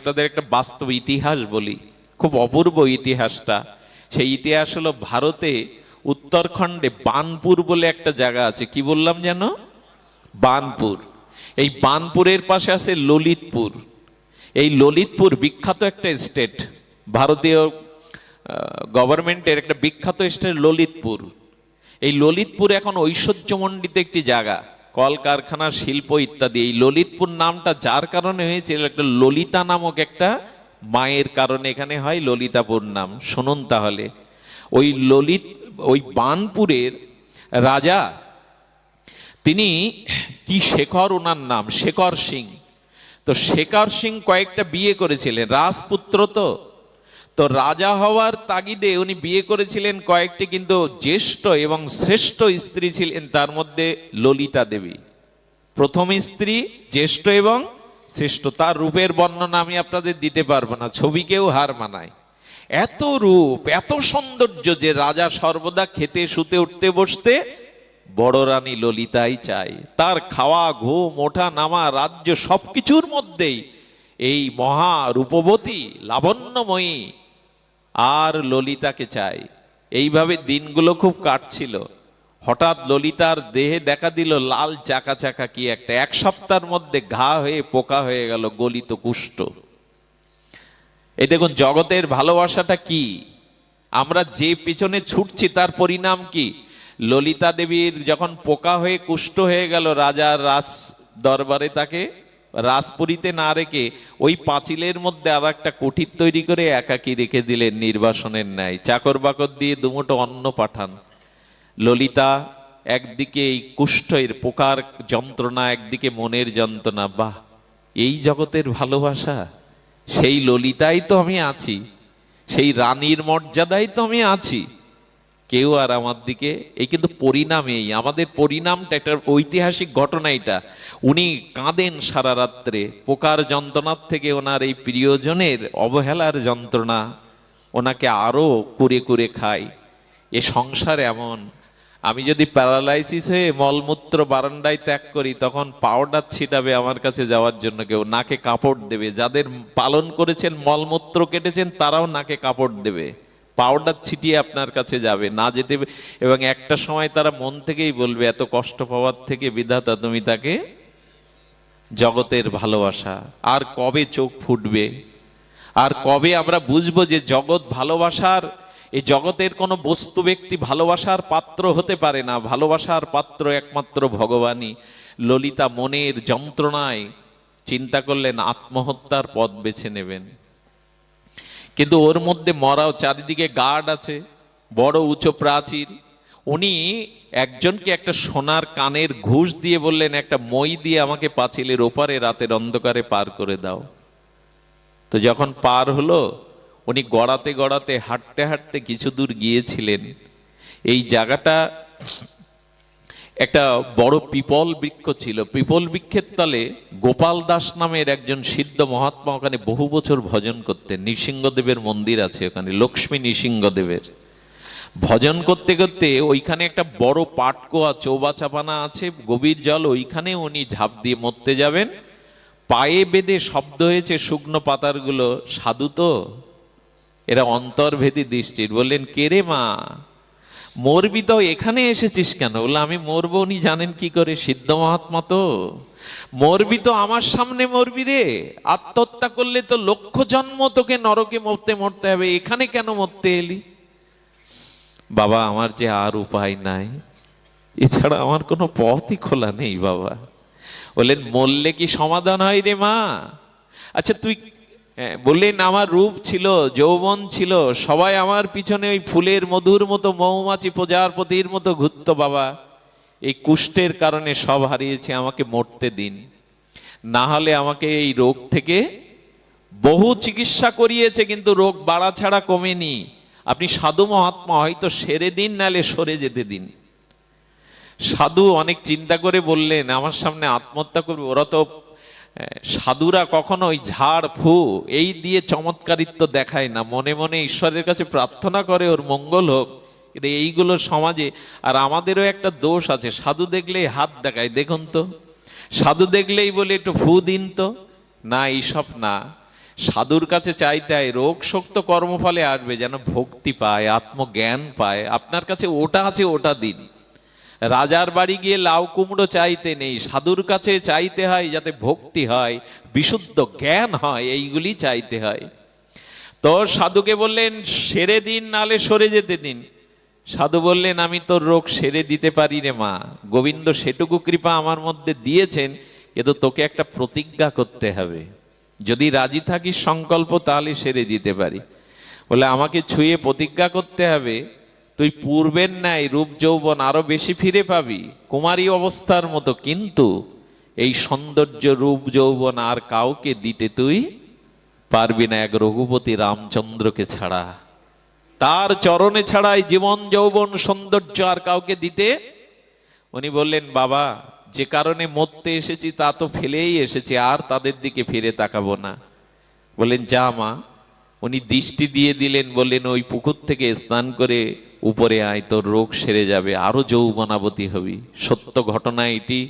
আপনাদের একটা বাস্তব ইতিহাস বলি, খুব অপূর্ব ইতিহাসটা। সেই ইতিহাস হলো ভারতে উত্তরাখণ্ডে বানপুর বলে একটা জায়গা আছে। কি বললাম যেন? বানপুর। এই বানপুরের পাশে আছে ললিতপুর। এই ললিতপুর বিখ্যাত একটা স্টেট, ভারতীয় গভর্নমেন্টের একটা বিখ্যাত স্টেট ললিতপুর। এই ললিতপুর এখন ঐশ্বর্যমণ্ডিত একটি জায়গা, কলকারখানা, শিল্প ইত্যাদি। এই ললিতপুর নামটা যার কারণে হয়েছিল, একটা ললিতা নামক একটা মায়ের কারণে এখানে হয় ললিতাপুর নাম। শুনুন তাহলে, ওই বানপুরের রাজা, তিনি কি শেখর, ওনার নাম শেখর সিং। তো শেখর সিং কয়েকটা বিয়ে করেছিলেন, রাজপুত্র তো রাজা হওয়ার তাগিদে উনি বিয়ে করেছিলেন কয়েকটি, কিন্তু জ্যেষ্ঠ এবং শ্রেষ্ঠ স্ত্রী ছিলেন তার মধ্যে ললিতা দেবী। প্রথম স্ত্রী, জ্যেষ্ঠ এবং শ্রেষ্ঠ। তার রূপের বর্ণনা আমি আপনাদের দিতে পারবো না, ছবিকেও হার মানায়। এত রূপ, এত সৌন্দর্য যে রাজা সর্বদা খেতে, শুতে, উঠতে, বসতে বড় রানী ললিতাই চায়। তার খাওয়া, ঘুম, ওঠা, নামা, রাজ্য সবকিছুর মধ্যেই এই মহা রূপবতী, লাবণ্যময়ী আর ললিতাকে চাই। এইভাবে দিনগুলো খুব কাটছিল। হঠাৎ ললিতার দেহে দেখা দিল লাল চাকা চাকা কি একটা। এক সপ্তাহের মধ্যে ঘা হয়ে পোকা হয়ে গেল, গলিত কুষ্ঠ। এই দেখুন জগতের ভালোবাসাটা কি, আমরা যে পিছনে ছুটছি তার পরিণাম কি। ললিতা দেবীর যখন পোকা হয়ে কুষ্ঠ হয়ে গেল, রাজার রাজ দরবারে তাকে রাজপুরীতে না রেখে ওই পাঁচিলের মধ্যে আর একটা কুঠির তৈরি করে একাকী রেখে দিলেন নির্বাসনের ন্যায়। চাকর বাকর দিয়ে দুমুঠো অন্ন পাঠান। ললিতা একদিকে এই কুষ্ঠের পোকার যন্ত্রণা, একদিকে মনের যন্ত্রণা। বাহ, এই জগতের ভালোবাসা। সেই ললিতাই তো আমি আছি, সেই রানীর মর্যাদায় তো আমি আছি, কেউ আর আমার দিকে। এই কিন্তু পরিণাম, এই আমাদের পরিণামটা, একটা ঐতিহাসিক ঘটনা এটা। উনি কাঁদেন সারা রাত্রে পোকার যন্ত্রণার থেকে। ওনার এই প্রিয়জনের অবহেলার যন্ত্রণা ওনাকে আরো কুরে কুরে খায়। এ সংসার এমন, আমি যদি প্যারালাইসিস হয়ে মলমূত্র বারান্দায় ত্যাগ করি, তখন পাউডার ছিটাবে আমার কাছে যাওয়ার জন্য কেউ, নাকে কাপড় দেবে। যাদের পালন করেছেন, মলমূত্র কেটেছেন, তারাও নাকে কাপড় দেবে, পাউডার ছিটিয়ে আপনার কাছে যাবে, না যেতে। এবং একটা সময় তারা মন থেকেই বলবে, এত কষ্ট পাওয়ার থেকে বিধাতা তুমি তাকে। জগতের ভালোবাসা আর কবে চোখ ফুটবে, আর কবে আমরা বুঝবো যে জগৎ ভালোবাসার, এই জগতের কোনো বস্তু ব্যক্তি ভালোবাসার পাত্র হতে পারে না। ভালোবাসার পাত্র একমাত্র ভগবানই। ললিতা মনের যন্ত্রণায় চিন্তা করলেন আত্মহত্যার পথ বেছে নেবেন, কিন্তু ওর মধ্যে মরাও। চারিদিকে গার্ড আছে, বড় উঁচু প্রাচীর। উনি একজনকে একটা সোনার কানের ঘুষ দিয়ে বললেন, একটা মই দিয়ে আমাকে পাঁচিলের ওপারে রাতের অন্ধকারে পার করে দাও। তো যখন পার হলো, উনি গড়াতে গড়াতে, হাঁটতে হাঁটতে কিছু দূর গিয়েছিলেন। এই জায়গাটা একটা বড় পিপল বৃক্ষ ছিল। পিপল বৃক্ষের তলে গোপাল দাস নামের একজন সিদ্ধ মহাত্মা ওখানে বহু বছর ভজন করতেন। নৃসিংহদেবের মন্দির আছে ওখানে, লক্ষ্মী নৃসিংহদেবের। ভজন করতে করতে ওইখানে একটা বড় পাটকোয়া, চৌবাচাপানা আছে, গভীর জল, ওইখানে উনি ঝাঁপ দিয়ে মরতে যাবেন। পায়ে বেঁধে শব্দ হয়েছে শুকনো পাতারগুলো। সাধু তো, এরা অন্তর্ভেদী দৃষ্টির। বললেন, কে রে মা, মরবি তো, এখানে এসেছিস কেন? বললো, আমি মরবো। উনি জানেন কি করে, সিদ্ধ মহাত্মা তো। মরবি তো আমার সামনে মরবি রে, আত্মহত্যা করলে তো লক্ষ জন্ম তোকে নরকে মরতে মরতে হবে, এখানে কেন মরতে এলি? বাবা, আমার যে আর উপায় নাই, এছাড়া আমার কোনো পথই খোলা নেই বাবা। বললেন, মরলে কি সমাধান হয় রে মা? আচ্ছা তুই, বললেন, আমার রূপ ছিল, যৌবন ছিল, সবাই আমার পিছনে ওই ফুলের মধুর মতো, মৌমাছি প্রজাপতির মতো ঘুরত বাবা। এই কুষ্ঠের কারণে সব হারিয়েছে, আমাকে মরতে দিন, না হলে আমাকে এই রোগ থেকে। বহু চিকিৎসা করিয়েছে, কিন্তু রোগ বাড়া ছাড়া কমেনি। আপনি সাধু মহাত্মা, হয়তো সেরে দিন, নালে সরে যেতে দিন। সাধু অনেক চিন্তা করে বললেন, আমার সামনে আত্মহত্যা করবে। ওরা তো, সাধুরা কখনো ওই ঝাড় ফু এই দিয়ে চমৎকারিত্ব দেখায় না, মনে মনে ঈশ্বরের কাছে প্রার্থনা করে ওর মঙ্গল হোক। এইগুলো সমাজে। আর আমাদেরও একটা দোষ আছে, সাধু দেখলেই হাত দেখায়, দেখুন তো, সাধু দেখলেই বলে একটু ফু দিন তো। না, এইসব না। সাধুর কাছে চাইতে হয় রোগ শোক তো কর্মফলে আসবে, যেন ভক্তি পায়, আত্মজ্ঞান পায়। আপনার কাছে ওটা আছে, ওটা দিন। রাজার বাড়ি গিয়ে লাউ কুমড়ো চাইতে নেই, সাধুর কাছে চাইতে হয় যাতে ভক্তি হয়, বিশুদ্ধ জ্ঞান হয়, এইগুলি চাইতে হয়। তো সাধুকে বললেন সেরে দিন, নালে সরে যেতে দিন। সাধু বললেন আমি তোর রোগ সেরে দিতে পারি রে মা, গোবিন্দ সেটুকু কৃপা আমার মধ্যে দিয়েছেন, কিন্তু তোকে একটা প্রতিজ্ঞা করতে হবে, যদি রাজি থাকিস সংকল্প তাহলে সেরে দিতে পারি। বলে আমাকে ছুঁয়ে প্রতিজ্ঞা করতে হবে তুই পূর্বের ন্যায় রূপ যৌবন আরো বেশি ফিরে পাবি, কুমারী অবস্থার মতো, কিন্তু এই সৌন্দর্য রূপ যৌবন আর কাউকে দিতে তুই পারবি না, এক রঘুপতি রামচন্দ্রকে ছাড়া। তার চরণে ছাড়াই জীবন যৌবন সৌন্দর্য আর কাউকে দিতে। উনি বললেন বাবা, যে কারণে মরতে এসেছি তা তো ফেলেই এসেছি, আর তাদের দিকে ফিরে তাকাবো না। বললেন যা মা। উনি দৃষ্টি দিয়ে দিলেন, বললেন ওই পুকুর থেকে স্নান করে উপরে আয়, তোর রোগ সেরে যাবে, আরো যৌবনাবতী হবি। সত্য ঘটনা এটি।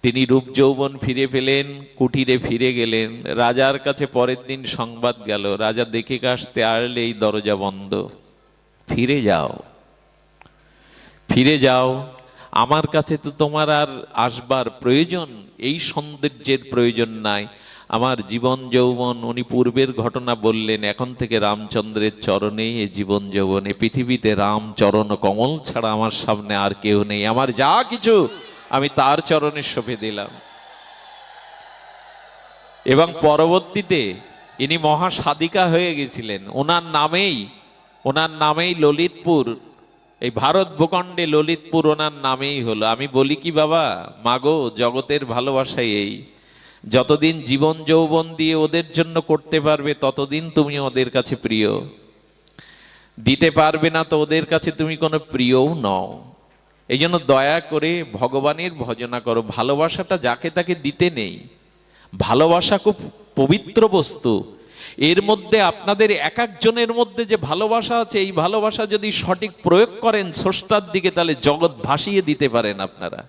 তিনি রূপ যৌবন ফিরে পেলেন, কুটিরে ফিরে গেলেন। রাজার কাছে পরের দিন সংবাদ গেল, রাজা দেখে কাশতে আসলে এই দরজা বন্ধ, ফিরে যাও, ফিরে যাও, আমার কাছে তো তোমার আর আসবার প্রয়োজন, এই সৌন্দর্যের প্রয়োজন নাই, আমার জীবন যৌবন। উনি পূর্বের ঘটনা বললেন, এখন থেকে রামচন্দ্রের চরণেই এই জীবন যৌবন, এ পৃথিবীতে রাম চরণ কমল ছাড়া আমার সামনে আর কেউ নেই, আমার যা কিছু আমি তার চরণে সঁপে দিলাম। এবং পরবর্তীতে ইনি মহা সাধিকা হয়ে গেছিলেন। ওনার নামেই ললিতপুর, এই ভারত ভূখণ্ডে ললিতপুর ওনার নামেই হলো। আমি বলি কি বাবা, মাগো জগতের ভালোবাসাই এই, যতদিন জীবন যৌবন দিয়ে ওদের জন্য করতে পারবে ততদিন তুমি ওদের কাছে প্রিয়, দিতে পারবে না তো ওদের কাছে তুমি কোনো প্রিয়ও নও। এই জন্য দয়া করে ভগবানের ভজনা করো। ভালোবাসাটা যাকে তাকে দিতে নেই, ভালোবাসা খুব পবিত্র বস্তু। এর মধ্যে আপনাদের এক একজনের মধ্যে যে ভালোবাসা আছে, এই ভালোবাসা যদি সঠিক প্রয়োগ করেন স্রষ্টার দিকে, তাহলে জগৎ ভাসিয়ে দিতে পারেন আপনারা।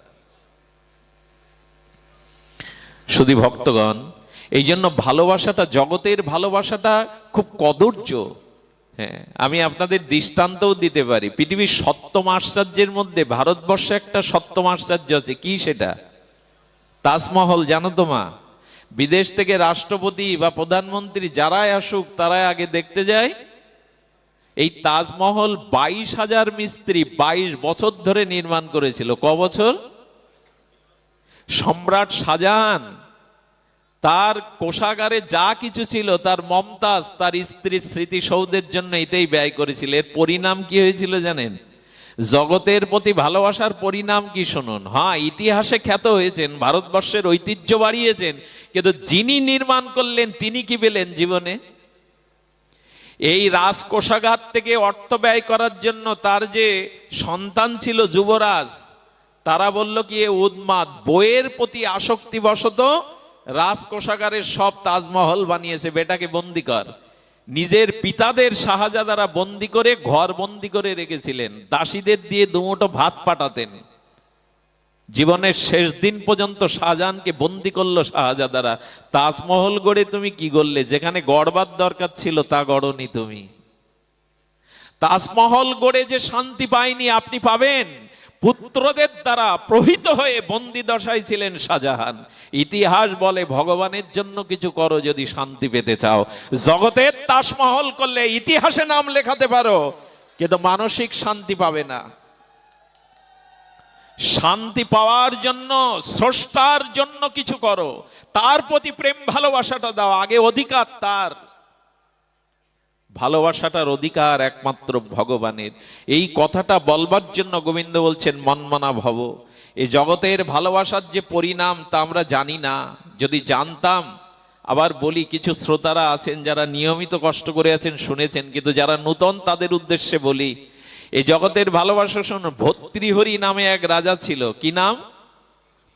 শুধু ভক্তগণ, এই জন্য ভালোবাসাটা, জগতের ভালোবাসাটা খুব কদর্য। হ্যাঁ, আমি আপনাদের দৃষ্টান্তও দিতে পারি। পৃথিবীর সপ্তম আশ্চর্যের মধ্যে ভারতবর্ষে একটা সপ্তম আশ্চর্য আছে। কি সেটা? তাজমহল। জানো তো মা, বিদেশ থেকে রাষ্ট্রপতি বা প্রধানমন্ত্রী যারাই আসুক তারাই আগে দেখতে যায় এই তাজমহল। 22,000 মিস্ত্রি 22 বছর ধরে নির্মাণ করেছিল। ক বছর? সম্রাট শাহজাহান তার কোষাগারে যা কিছু ছিল, তার মমতাজ তার স্ত্রীর স্মৃতিসৌধের জন্য এটাই ব্যয় করেছিল। এর পরিণাম কি হয়েছিল জানেন? জগতের প্রতি ভালোবাসার পরিণাম কি শুনুন। হ্যাঁ, ইতিহাসে খ্যাত হয়েছেন, ভারতবর্ষের ঐতিহ্য বাড়িয়েছেন, কিন্তু যিনি নির্মাণ করলেন তিনি কি পেলেন জীবনে? এই রাজকোষাগার থেকে অর্থ ব্যয় করার জন্য তার যে সন্তান ছিল যুবরাজ, তারা বলল কি এ উন্মাদ, বইয়ের প্রতি আসক্তিবশত রাজকোষাগারের সব তাজমহল বানিয়েছে, বেটাকে বন্দি কর। নিজের পিতাদের শাহজাদারা বন্দি করে ঘর বন্দি করে রেখেছিলেন, দাসীদের দিয়ে দুমুঠো ভাত পাঠাতেন। জীবনের শেষ দিন পর্যন্ত শাহজাহানকে বন্দি করলো শাহজাদারা। তাজমহল গড়ে তুমি কি করলে? যেখানে গড়বার দরকার ছিল তা গড়নি তুমি। তাজমহল গড়ে যে শান্তি পায়নি আপনি পাবেন। পুত্রদের দ্বারা প্রহিত হয়ে বন্দি দশায় ছিলেন শাহজাহান। ইতিহাস বলে ভগবানের জন্য কিছু করো যদি শান্তি পেতে চাও। জগতের তাজমহল করলে ইতিহাসে নাম লেখাতে পারো, কিন্তু মানসিক শান্তি পাবে না। শান্তি পাওয়ার জন্য, স্রষ্টার জন্য কিছু করো, তার প্রতি প্রেম ভালোবাসাটা দাও। আগে অধিকার তার, ভালোবাসাটার অধিকার একমাত্র ভগবানের। এই কথাটা বলবার জন্য গোবিন্দ বলছেন মনমনা ভব। এই জগতের ভালোবাসার যে পরিণাম তা আমরা জানি না। যদি জানতাম, আবার বলি, কিছু শ্রোতারা আছেন যারা নিয়মিত কষ্ট করে আছেন, শুনেছেন, কিন্তু যারা নূতন তাদের উদ্দেশ্যে বলি, এই জগতের ভালোবাসা শুনুন। ভর্তৃহরি নামে এক রাজা ছিল। কি নাম?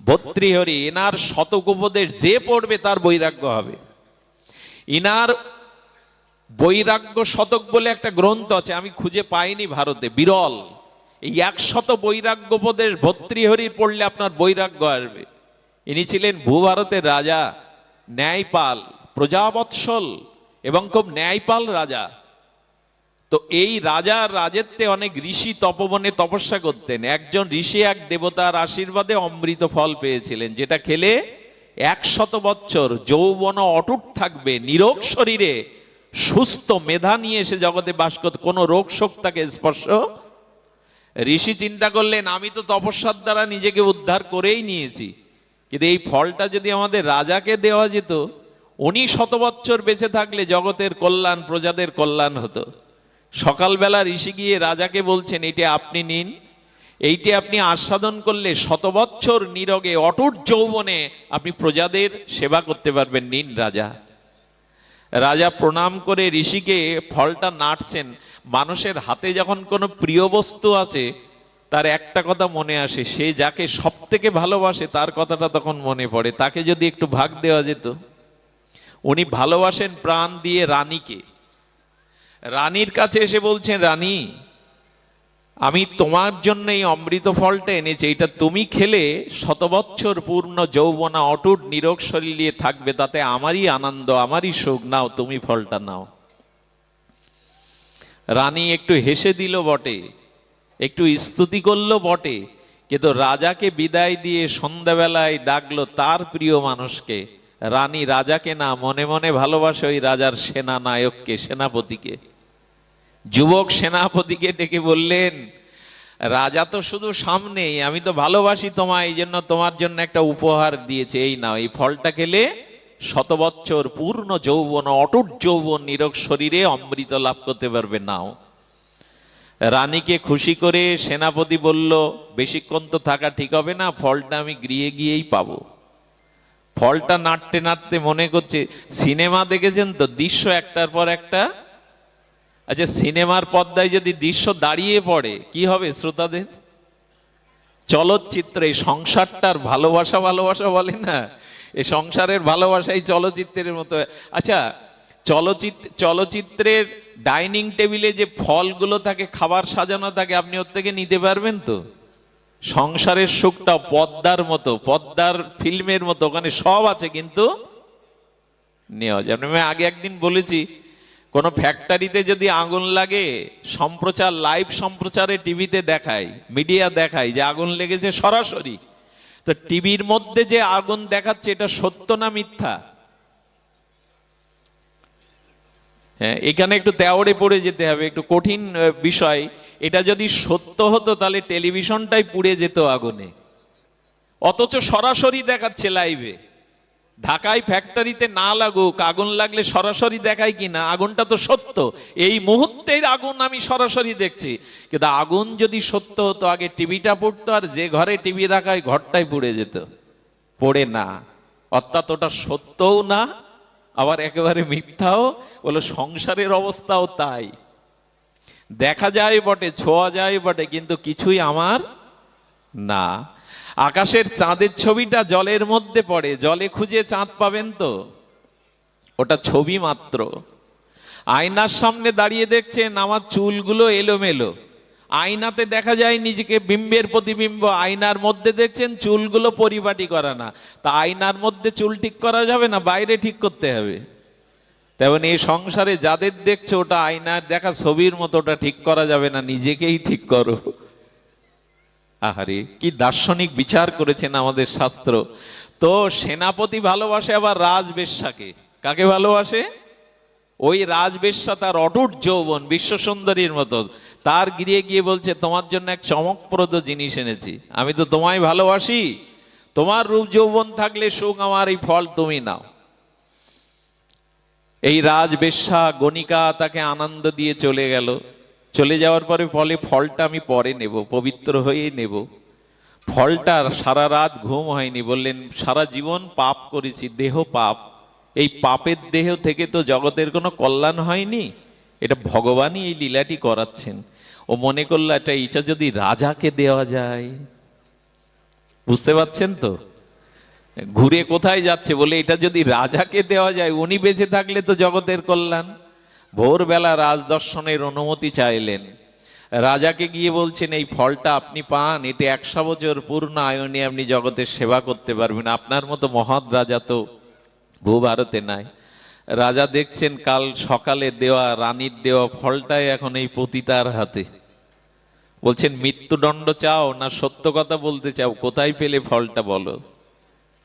ভর্তৃহরি। এনার শতক উপদেশ যে পড়বে তার বৈরাগ্য হবে। ইনার বৈরাগ্য শতক বলে একটা গ্রন্থ আছে, আমি খুঁজে পাইনি ভারতে, বিরল। এই 100 বৈরাগ্য উপদেশ ভর্তৃহরির পড়লে আপনার বৈরাগ্য আসবে। ইনি ছিলেন ভূভারতের রাজা, ন্যায়পাল, প্রজাবৎসল এবং খুব ন্যায়পাল রাজা। তো এই রাজার রাজত্বে অনেক ঋষি তপবনে তপস্যা করতেন। একজন ঋষি এক দেবতার আশীর্বাদে অমৃত ফল পেয়েছিলেন, যেটা খেলে 100 বছর যৌবন অটুট থাকবে, নিরোগ শরীরে সুস্থ মেধা নিয়ে এসে জগতে বাস করতে, কোনো রোগ শোক তাকে স্পর্শ। ঋষি চিন্তা করলেন, আমি তো তপস্যার দ্বারা নিজেকে উদ্ধার করেই নিয়েছি, কিন্তু এই ফলটা যদি আমাদের রাজাকে দেওয়া যেত, উনি 100 বছর বেঁচে থাকলে জগতের কল্যাণ, প্রজাদের কল্যাণ হতো। সকালবেলা ঋষি গিয়ে রাজাকে বলছেন, এইটা আপনি নিন, এইটা আপনি আস্বাদন করলে 100 বছর নিরোগে অটুট যৌবনে আপনি প্রজাদের সেবা করতে পারবেন, নিন রাজা। রাজা প্রণাম করে ঋষিকে ফলটা নাড়ছেন। মানুষের হাতে যখন কোনো প্রিয় বস্তু আছে, তার একটা কথা মনে আসে, সে যাকে সব থেকে ভালোবাসে তার কথাটা তখন মনে পড়ে, তাকে যদি একটু ভাগ দেওয়া যেত। উনি ভালোবাসেন প্রাণ দিয়ে রানীকে। রানীর কাছে এসে বলছেন, রানী, আমি তোমার জন্য এই অমৃত ফলটা এনেছি, এটা তুমি খেলে 100 বছর পূর্ণ যৌবনা অটুট নিরোগ শরীর নিয়ে থাকবে, তাতে আমারই আনন্দ, আমারই সুখ, নাও তুমি ফলটা নাও। রানী একটু হেসে দিল বটে, একটু স্তুতি করলো বটে, কিন্তু রাজাকে বিদায় দিয়ে সন্ধ্যাবেলায় ডাকলো তার প্রিয় মানুষকে। রানী রাজাকে না, মনে মনে ভালোবাসে ওই রাজার সেনা নায়ককে, সেনাপতিকে। যুবক সেনাপতিকে ডেকে বললেন, রাজা তো শুধু সামনেই, আমি তো ভালোবাসি তোমায়, এই জন্য তোমার জন্য একটা উপহার দিয়েছে, এই নাও, এই ফলটা খেলে 100 বছর পূর্ণ যৌবন অটুট যৌবন নিরোগ শরীরে অমৃত লাভ করতে পারবে, নাও। রানীকে খুশি করে সেনাপতি বলল, বেশিক্ষণ তো থাকা ঠিক হবে না, ফলটা আমি গৃহে গিয়েই পাবো। ফলটা নাড়তে নাড়তে মনে করছে, সিনেমা দেখেছেন তো, দৃশ্য একটার পর একটা। আচ্ছা, সিনেমার পর্দায় যদি দৃশ্য দাঁড়িয়ে পড়ে কি হবে শ্রোতাদের? চলচ্চিত্রে সংসারটার ভালোবাসা, ভালোবাসা বলে না, এই সংসারের ভালোবাসাই চলচ্চিত্রের মতো। আচ্ছা, চলচ্চিত্রের ডাইনিং টেবিলে যে ফলগুলো থাকে, খাবার সাজানো থাকে, আপনি ওর থেকে নিতে পারবেন তো? সংসারের সুখটা পদ্মার মতো, পদ্মার ফিল্মের মতো, ওখানে সব আছে, কিন্তু নেওয়া যায়। আমি আগে একদিন বলেছি, কোন ফ্যাক্টরিতে যদি আগুন লাগে, সম্প্রচার, লাইভ সম্প্রচারে টিভিতে দেখায়, মিডিয়া দেখায় যে আগুন লেগেছে সরাসরি, তো টিভির মধ্যে যে আগুন দেখাচ্ছে এটা সত্য না মিথ্যা? হ্যাঁ, এখানে একটু তেওড়ে পড়ে যেতে হবে, একটু কঠিন বিষয়। এটা যদি সত্য হতো তাহলে টেলিভিশনটাই পুড়ে যেত আগুনে, অথচ সরাসরি দেখাচ্ছে লাইভে। ঢাকায় ফ্যাক্টরিতে না লাগুক, আগুন লাগলে সরাসরি দেখায় কিনা, আগুনটা তো সত্য, এই মুহূর্তের আগুন আমি সরাসরি দেখছি। কিন্তু আগুন যদি সত্য হতো, আগে টিভিটা পুড়তো, আর যে ঘরে টিভি রাখায় ঘরটাই পুড়ে যেত। পড়ে না, অর্থাৎ ওটা সত্যও না, আবার একেবারে মিথ্যাও। বলো সংসারের অবস্থাও তাই, দেখা যায় বটে, ছোঁয়া যায় বটে, কিন্তু কিছুই আমার না। আকাশের চাঁদের ছবিটা জলের মধ্যে পড়ে, জলে খুঁজে চাঁদ পাবেন তো? ওটা ছবি মাত্র। আয়নার সামনে দাঁড়িয়ে দেখছেন আমার চুলগুলো এলোমেলো, আয়নাতে দেখা যায় নিজেকে বিম্বের প্রতিবিম্ব, আয়নার মধ্যে দেখছেন চুলগুলো পরিপাটি করা না। তা আয়নার মধ্যে চুল ঠিক করা যাবে না, বাইরে ঠিক করতে হবে। তেমন এই সংসারে যাদের দেখছো, ওটা আয়নার দেখা ছবির মতো, ওটা ঠিক করা যাবে না, নিজেকেই ঠিক করো। আহারে, কি দার্শনিক বিচার করেছেন আমাদের শাস্ত্র। তো সেনাপতি ভালোবাসে আবার রাজবেশ্যাকে। কাকে ভালোবাসে? ওই রাজবেশ্যা, তার অটুট যৌবন, বিশ্ব সুন্দরীর মতো, তার গিয়ে গিয়ে বলছে, তোমার জন্য এক চমকপ্রদ জিনিস এনেছি, আমি তো তোমায় ভালোবাসি, তোমার রূপ যৌবন থাকলে সুখ আমার, এই ফল তুমি নাও। এই রাজবেশ্যা গণিকা তাকে আনন্দ দিয়ে চলে গেল। চলে যাওয়ার পরে বলে, ফলটা আমি পরে নেব, পবিত্র হয়ে নেব। ফলটার সারা রাত ঘুম হয়নি। বললেন, সারা জীবন পাপ করেছি, দেহ পাপ, এই পাপের দেহ থেকে তো জগতের কোনো কল্যাণ হয়নি, এটা ভগবানই এই লীলাটি করাচ্ছেন। ও মনে করলো, এটা ইচ্ছা যদি রাজাকে দেওয়া যায়। বুঝতে পারছেন তো ঘুরে কোথায় যাচ্ছে? বলে এটা যদি রাজাকে দেওয়া যায়, উনি বেঁচে থাকলে তো জগতের কল্যাণ। ভোরবেলা রাজদর্শনের অনুমতি চাইলেন, রাজাকে গিয়ে বলছেন, এই ফলটা আপনি পান, এতে 100 বছর পূর্ণ আয়নে আপনি জগতের সেবা করতে পারবেন, আপনার মতো মহৎ রাজা তো ভূভারতে নাই। রাজা দেখছেন কাল সকালে দেওয়া রানীর দেওয়া ফলটাই এখন এই পতিতার হাতে। বলছেন মৃত্যুদণ্ড চাও না সত্য কথা বলতে চাও, কোথায় পেলে ফলটা বলো।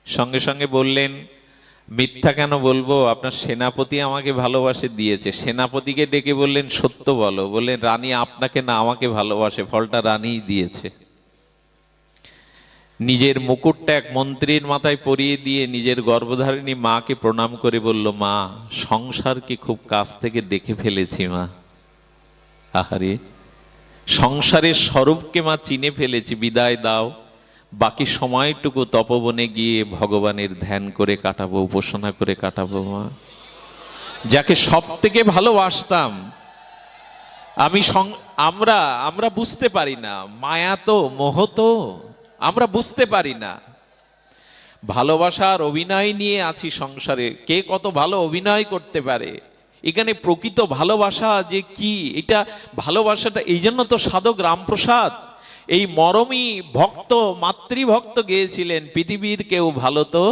সঙ্গে সঙ্গে বললেন মিথ্যা কেন বলবো, আপনার সেনাপতি আমাকে ভালোবাসে দিয়েছে। সেনাপতিকে ডেকে বললেন সত্য বলো। বললেন রানী আপনাকে না আমাকে ভালোবাসে, ফলটা রানীই দিয়েছে। নিজের মুকুটটা এক মন্ত্রীর মাথায় পরিয়ে দিয়ে নিজের গর্ভধারিণী মাকে প্রণাম করে বলল, মা সংসারকে খুব কাছ থেকে দেখে ফেলেছি মা। আহারে, সংসারের স্বরূপকে মা চিনে ফেলেছি, বিদায় দাও। বাকি সময়টুকু তপবনে গিয়ে ভগবানের ধ্যান করে কাটাবো, উপাসনা করে কাটাবো মা। যাকে সব থেকে ভালোবাসতাম আমি, আমরা বুঝতে পারি না, মায়া তো মোহ তো আমরা বুঝতে পারি না। ভালোবাসার অভিনয় নিয়ে আছি সংসারে, কে কত ভালো অভিনয় করতে পারে। এখানে প্রকৃত ভালোবাসা যে কি, এটা ভালোবাসাটা, এই জন্য তো সাধক রামপ্রসাদ এই মরমী ভক্ত মাতৃভক্ত গেয়েছিলেন, পৃথিবীর কেউ ভালো তো।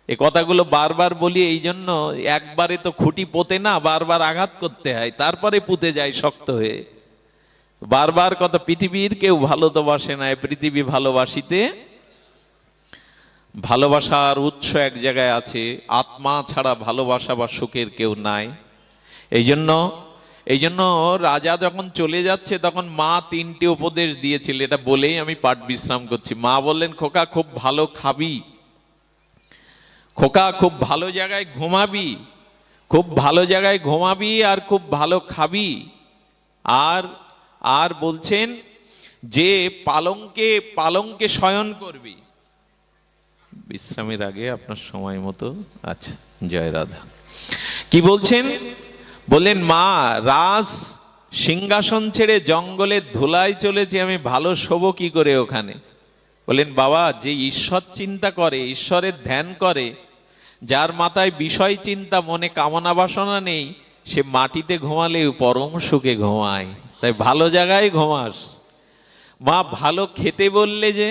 এ কথাগুলো বারবার বলি এই জন্য, একবারে তো খুঁটি পোতে না, বারবার আঘাত করতে হয়, তারপরে পুঁতে যায় শক্ত হয়ে। বারবার কথা, পৃথিবীর কেউ ভালো তো বাসে না, পৃথিবী ভালোবাসিতে। ভালোবাসার উৎস এক জায়গায় আছে, আত্মা ছাড়া ভালোবাসা বা সুখের কেউ নাই। এই জন্য রাজা যখন চলে যাচ্ছে তখন মা তিনটি উপদেশ দিয়েছিল, এটা বলেই আমি পাঠ বিশ্রাম করছি। মা বললেন খোকা খুব ভালো খাবি, খোকা খুব ভালো জায়গায় ঘুমাবি, খুব ভালো জায়গায় ঘুমাবি আর খুব ভালো খাবি। আর বলছেন যে পালঙ্কে শয়ন করবি। বিশ্রামের আগে আপনার সময় মতো, আচ্ছা জয় রাধা। কি বলছেন? বললেন মা রাজ সিংহাসন ছেড়ে জঙ্গলের ধুলায় চলেছে, আমি ভালো শোবো কি করে ওখানে। বললেন বাবা যে ঈশ্বর চিন্তা করে, ঈশ্বরের ধ্যান করে, যার মাথায় বিষয় চিন্তা মনে কামনা বাসনা নেই, সে মাটিতে ঘুমালেও পরম সুখে ঘুমায়। তাই ভালো জায়গায় ঘুমাস। মা ভালো খেতে বললে যে,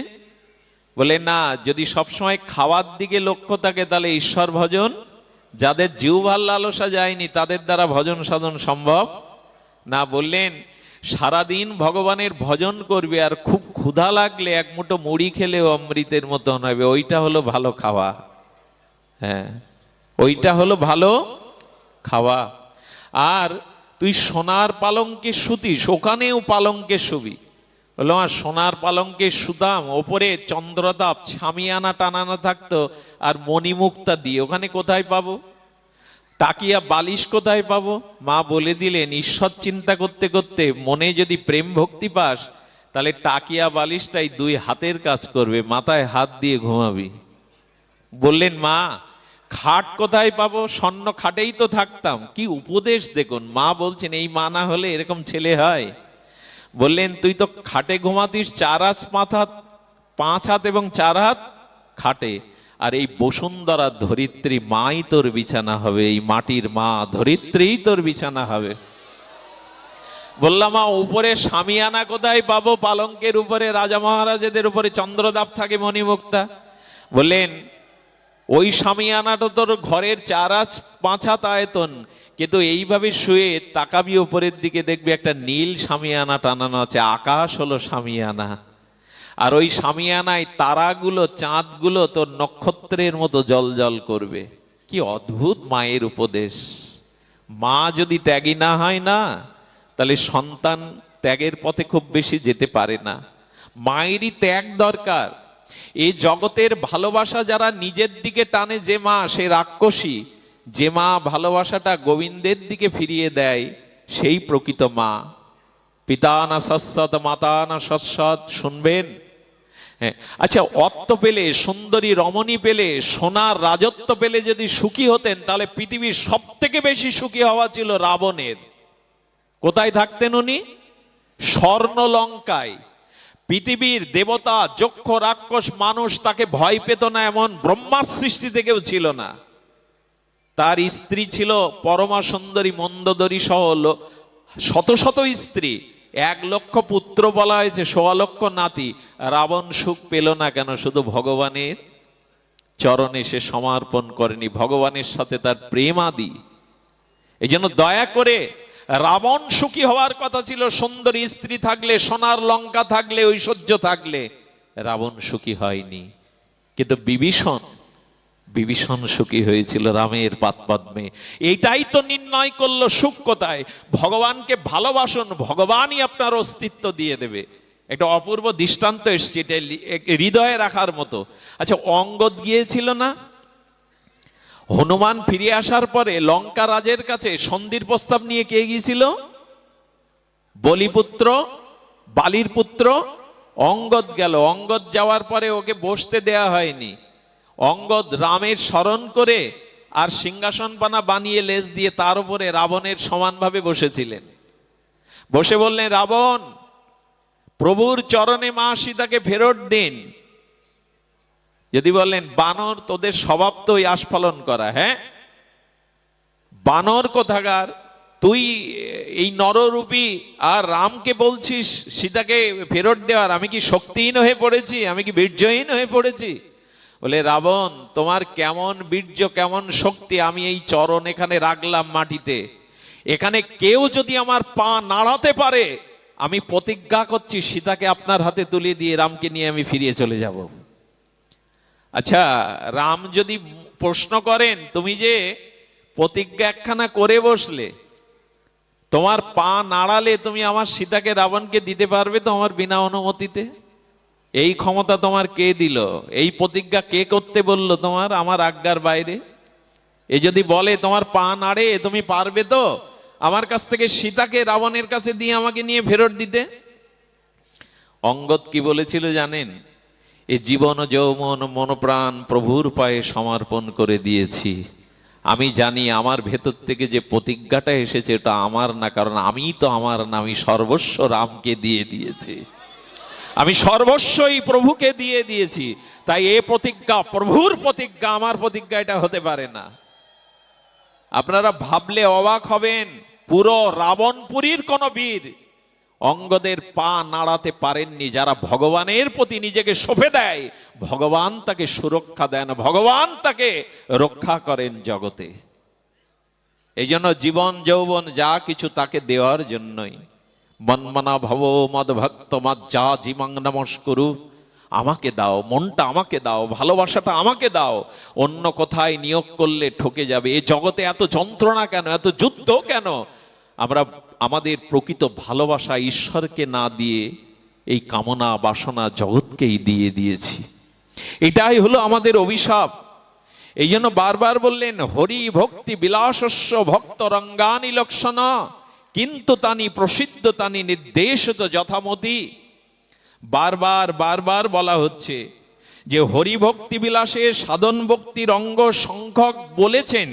বলে না, যদি সবসময় খাওয়ার দিকে লক্ষ্য থাকে তাহলে ঈশ্বর ভজন, যাদের জিহ্বার লালসা যায়নি তাদের দ্বারা ভজন সাধন সম্ভব না। বললেন সারাদিন ভগবানের ভজন করবে আর খুব ক্ষুধা লাগলে এক মুঠো মুড়ি খেলেও অমৃতের মতন হবে, ওইটা হলো ভালো খাওয়া। হ্যাঁ, ওইটা হলো ভালো খাওয়া। আর তুই সোনার পালঙ্কে শুতিস, ওখানেও পালঙ্কে শুবি। বললো আর সোনার পালঙ্কে শুতাম, ওপরে চন্দ্রতাপ ছামিয়ানা টানানো থাকতো আর মণিমুক্তা দিয়ে, ওখানে কোথায় পাবো? টাকিয়া বালিশ কোথায় পাবো? মা বলে দিলেন ঈশ্বর চিন্তা করতে করতে মনে যদি প্রেম ভক্তি পাস তাহলে টাকিয়া বালিশটাই দুই হাতের কাজ করবে, মাথায় হাত দিয়ে ঘুমাবি। বললেন মা খাট কোথায় পাবো? স্বর্ণ খাটেই তো থাকতাম। কি উপদেশ দেখুন, মা বলছেন এই মা না হলে এরকম ছেলে হয়। বললেন তুই তো খাটে ঘুমাতিস, 4 হাত 5 হাত, 5 হাত এবং 4 হাত খাটে, আর এই বসুন্ধরা ধরিত্রী মাই তোর বিছানা হবে, এই মাটির মা ধরিত্রীই তোর বিছানা হবে। বললাম মা উপরে সামিয়ানা কোথায় পাবো? পালঙ্কের উপরে রাজা মহারাজাদের উপরে চন্দ্রদাপ থাকে মণিমুক্তা। বললেন ওই সামিয়ানাটা তোর ঘরের 4 হাত 5 হাত আয়তন, কিন্তু এইভাবে শুয়ে তাকাবি উপরের দিকে দেখবি একটা নীল সামিয়ানা টানানো আছে, আকাশ হলো সামিয়ানা। আর ওই সামিয়ানায় তারাগুলো চাঁদগুলো তোর নক্ষত্রের মতো জল জল করবে। কি অদ্ভুত মায়ের উপদেশ। মা যদি ত্যাগী না হয় না, তাহলে সন্তান ত্যাগের পথে খুব বেশি যেতে পারে না। মায়েরই ত্যাগ দরকার। এই জগতের ভালোবাসা যারা নিজের দিকে টানে, যে মা সে রাক্ষসী। যে মা ভালোবাসাটা গোবিন্দের দিকে ফিরিয়ে দেয় সেই প্রকৃত মা। পিতা না সৎসৎ, মাতা না সৎসৎ, শুনবেন? হ্যাঁ, আচ্ছা অর্থ পেলে, সুন্দরী রমণী পেলে, সোনার রাজত্ব পেলে যদি সুখী হতেন, তাহলে পৃথিবীর সব থেকে বেশি সুখী হওয়া ছিল রাবণের। কোথায় থাকতেন উনি? স্বর্ণলঙ্কায়। পৃথিবীর দেবতা যক্ষ রাক্ষস মানুষ তাকে ভয় পেত না, এমন ব্রহ্মার সৃষ্টি থেকেও ছিল না। তার স্ত্রী ছিল পরমা সুন্দরী মন্দোদরী সহ শত শত স্ত্রী, 1 লক্ষ পুত্র বলা হয়েছে, 1.25 লক্ষ নাতি। রাবণ সুখ পেল না কেন? শুধু ভগবানের চরণে সে সমর্পণ করেনি, ভগবানের সাথে তার প্রেম আদি। এই জন্য দয়া করে, রাবণ সুখী হওয়ার কথা ছিল, সুন্দরী স্ত্রী থাকলে, সোনার লঙ্কা থাকলে, ঐশ্বর্য থাকলে। রাবণ সুখী হয়নি, কিন্তু বিভীষণ সুখী হয়েছিল রামের পাদপদ্মে। এইটাই তো নির্ণয় করলো সুখ কোথায়। ভগবানকে ভালোবাসুন, ভগবানই আপনার অস্তিত্ব দিয়ে দেবে। একটা অপূর্ব দৃষ্টান্ত এসছে, এটা হৃদয়ে রাখার মতো। আচ্ছা, অঙ্গদ গিয়েছিল না হনুমান ফিরে আসার পরে লঙ্কা রাজের কাছে সন্ধির প্রস্তাব নিয়ে? কে গিয়েছিল? বলিপুত্র, বালির পুত্র অঙ্গদ গেল। অঙ্গদ যাওয়ার পরে ওকে বসতে দেয়া হয়নি। অঙ্গদ রামের স্মরণ করে আর সিংহাসন পানা বানিয়ে লেজ দিয়ে তার উপরে রাবণের সমানভাবে বসেছিলেন। বসে বললেন, রাবণ, প্রভুর চরণে মা সীতাকে ফেরত দিন। যদি বলেন বানর, তোদের স্বভাব তো ওই আস্ফালন করা। হ্যাঁ, বানর কোথাকার, তুই এই নররূপী আর রামকে বলছিস সীতাকে ফেরত দেওয়ার? আমি কি শক্তিহীন হয়ে পড়েছি? আমি কি বীর্যহীন হয়ে পড়েছি? বলে, রাবণ, তোমার কেমন বীর্য, কেমন শক্তি, আমি এই চরণ এখানে রাখলাম মাটিতে, এখানে কেউ যদি আমার পা নাড়াতে পারে, আমি প্রতিজ্ঞা করছি সীতাকে আপনার হাতে তুলে দিয়ে রামকে নিয়ে আমি ফিরিয়ে চলে যাব। আচ্ছা, রাম যদি প্রশ্ন করেন, তুমি যে প্রতিজ্ঞা একখানা করে বসলে, তোমার পা নাড়ালে তুমি আমার সীতাকে রাবণকে দিতে পারবে তো আমার বিনা অনুমতিতে? এই ক্ষমতা তোমার কে দিল? এই প্রতিজ্ঞা কে করতে বলল তোমার আমার আজ্ঞার বাইরে? এ যদি বলে তোমার পা নাড়ে, তুমি পারবে তো আমার কাছ থেকে সীতাকে রাবণের কাছে দিয়ে আমাকে নিয়ে ফেরত দিতে? অঙ্গদ কি বলেছিল জানেন? এই জীবন যৌবন মনপ্রাণ প্রভুর পায়ে সমর্পণ করে দিয়েছি। আমি জানি আমার ভেতর থেকে যে প্রতিজ্ঞাটা এসেছে এটা আমার না, কারণ আমি তো আমার না, আমি সর্বস্ব রামকে দিয়ে দিয়েছি, আমি সর্বস্বই প্রভুকে দিয়ে দিয়েছি। তাই এ প্রতিজ্ঞা প্রভুর প্রতিজ্ঞা, আমার প্রতিজ্ঞা এটা হতে পারে না। আপনারা ভাবলে অবাক হবেন, পুরো রাবণপুরীর কোন বীর অঙ্গদের পা নাড়াতে পারেননি। যারা ভগবানের প্রতি নিজেকে সঁপে দেয়, ভগবান তাকে সুরক্ষা দেন, ভগবান তাকে রক্ষা করেন জগতে। এই জন্য জীবন যৌবন যা কিছু তাকে দেওয়ার জন্যই। মন্মনা ভব মদ ভক্ত মজ্জা জীবং নমস্কুরু, আমাকে দাও, মনটা আমাকে দাও, ভালোবাসাটা আমাকে দাও, অন্য কোথায় নিয়োগ করলে ঠকে যাবে। এই জগতে এত যন্ত্রণা কেন, এত যুদ্ধ কেন? আমরা আমাদের প্রকৃত ভালোবাসা ঈশ্বরকে না দিয়ে এই কামনা বাসনা জগৎকেই দিয়ে দিয়েছি। এটাই হলো আমাদের অভিশাপ। এই জন্য বারবার বললেন, হরি ভক্তি বিলাসস্য ভক্ত রঙ্গানি লক্ষণ, কিন্তু তানি প্রসিদ্ধ তানি নির্দেশিত যথামতি। বারবার বারবার বলা হচ্ছে যে হরিভক্তি বিলাসে সাধন ভক্তির অঙ্গ সংখ্যক বলেছেন,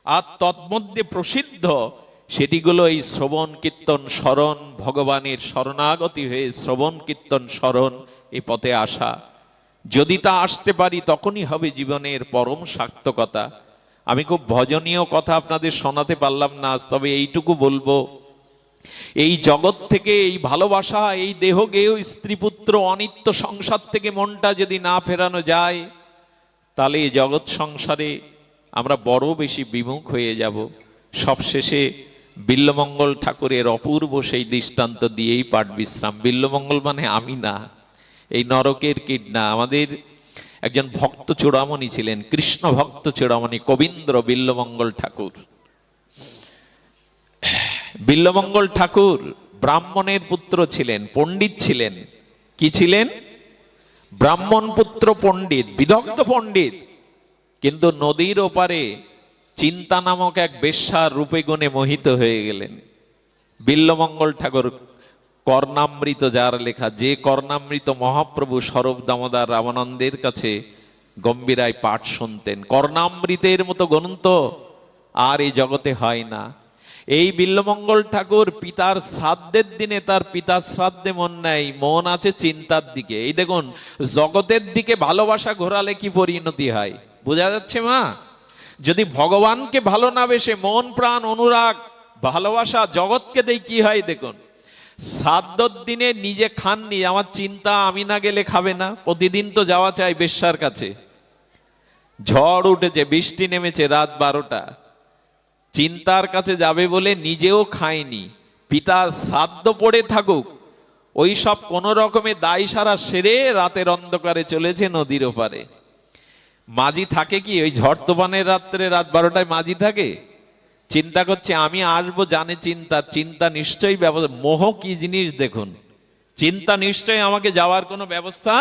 আর তন্মধ্যে প্রসিদ্ধ সেটিগুলো এই শ্রবণ কীর্তন স্মরণ, ভগবানের শরণাগতি হয়ে শ্রবণ কীর্তন স্মরণ, এই পথে আসা। যদি তা আসতে পারি তখনই হবে জীবনের পরম সার্থকতা। আমি খুব ভজনীয় কথা আপনাদের শোনাতে পারলাম না, তবে এইটুকু বলবো, এই জগৎ থেকে এই ভালোবাসা, এই দেহগেয় স্ত্রী পুত্র অনিত্য সংসার থেকে মনটা যদি না ফেরানো যায়, তাহলে এই জগৎ সংসারে আমরা বড় বেশি বিমুখ হয়ে যাব। সবশেষে বিল্বমঙ্গল ঠাকুরের অপূর্ব সেই দৃষ্টান্ত দিয়েই পাঠ বিশ্রাম। বিল্বমঙ্গল মানে আমি না, এই নরকের কীট না। আমাদের একজন ভক্ত চূড়ামণি ছিলেন, কৃষ্ণ ভক্ত চূড়ামণি কবীন্দ্র বিল্বমঙ্গল ঠাকুর। বিল্বমঙ্গল ঠাকুর ব্রাহ্মণের পুত্র ছিলেন, পণ্ডিত ছিলেন। কি ছিলেন? ব্রাহ্মণ পুত্র পণ্ডিত, বিদগ্ধ পণ্ডিত। কিন্তু নদীর ওপারে চিন্তা নামক এক বেশ্যার রূপে গুণে মোহিত হয়ে গেলেন। বিল্বমঙ্গল ঠাকুর কর্ণামৃত, যার লেখা, যে কর্ণামৃত মহাপ্রভু স্বরূপ দামোদর রামানন্দের কাছে গম্ভীরায় পাঠ শুনতেন, কর্ণামৃতের মতো গ্রন্থ আর এই জগতে হয় না। এই বিল্বমঙ্গল ঠাকুর পিতার শ্রাদ্ধের দিনে তার পিতার শ্রাদ্ধে মন নেই, মন আছে চিন্তার দিকে। এই দেখুন, জগতের দিকে ভালোবাসা ঘোরালে কি পরিণতি হয় বোঝা যাচ্ছে মা? যদি ভগবানকে ভালো না বেসে মন প্রাণ অনুরাগ ভালোবাসা জগৎকে দেই, কি হয় দেখুন। শ্রাদ্ধর দিনে নিজে খাননি, আমার চিন্তা আমি না গেলে খাবে না, প্রতিদিন তো যাওয়া চাই বেশ্যার কাছে। ঝড় উঠেছে, বৃষ্টি নেমেছে, রাত 12টা। চিন্তার কাছে যাবে বলে নিজেও খায়নি, পিতার শ্রাদ্ধ পড়ে থাকুক ওই সব কোন রকমে দায় সারা সেরে রাতের অন্ধকারে চলেছে নদীর ওপারে। মাঝি থাকে কি ওই ঝড় তুফানের রাত্রে রাত 12টায় মাঝি থাকে? চিন্তা করছে আমি আসবো, জানে চিন্তা নিশ্চয়ই ব্যবস্থা। মোহ কি জিনিস দেখুন, চিন্তা নিশ্চয়ই আমাকে যাওয়ার কোনো ব্যবস্থা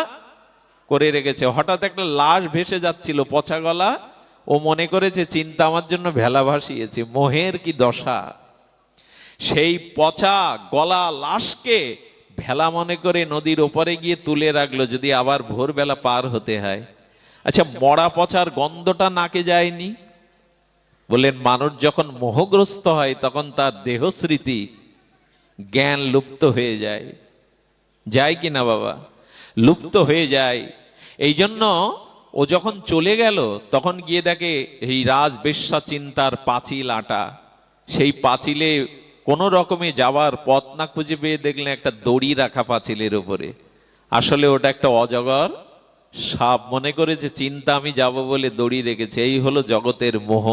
করে রেখেছে। হঠাৎ একটা লাশ ভেসে যাচ্ছিল পচা গলা, ও মনে করেছে চিন্তা আমার জন্য ভেলা ভাসিয়েছে। মোহের কি দশা! সেই পচা গলা লাশকে ভেলা মনে করে নদীর ওপরে গিয়ে তুলে রাখলো, যদি আবার ভোরবেলা পার হতে হয়। আচ্ছা, মরা পচার গন্ধটা নাকে যায়নি? বললেন মানুষ যখন মোহগ্রস্ত হয় তখন তার দেহ স্মৃতি জ্ঞান লুপ্ত হয়ে যায়, যায় কি না বাবা? লুপ্ত হয়ে যায়। এই জন্য ও যখন চলে গেল তখন গিয়ে দেখে এই রাজবেশ্যা চিন্তার পাঁচিল আটা। সেই পাঁচিলে কোনো রকমে যাওয়ার পথ না খুঁজে পেয়ে দেখলেন একটা দড়ি রাখা পাঁচিলের উপরে। আসলে ওটা একটা অজগর সাপ। মনে করেছে চিন্তা আমি যাব বলে দড়ি রেখেছে। এই হলো জগতের মোহ।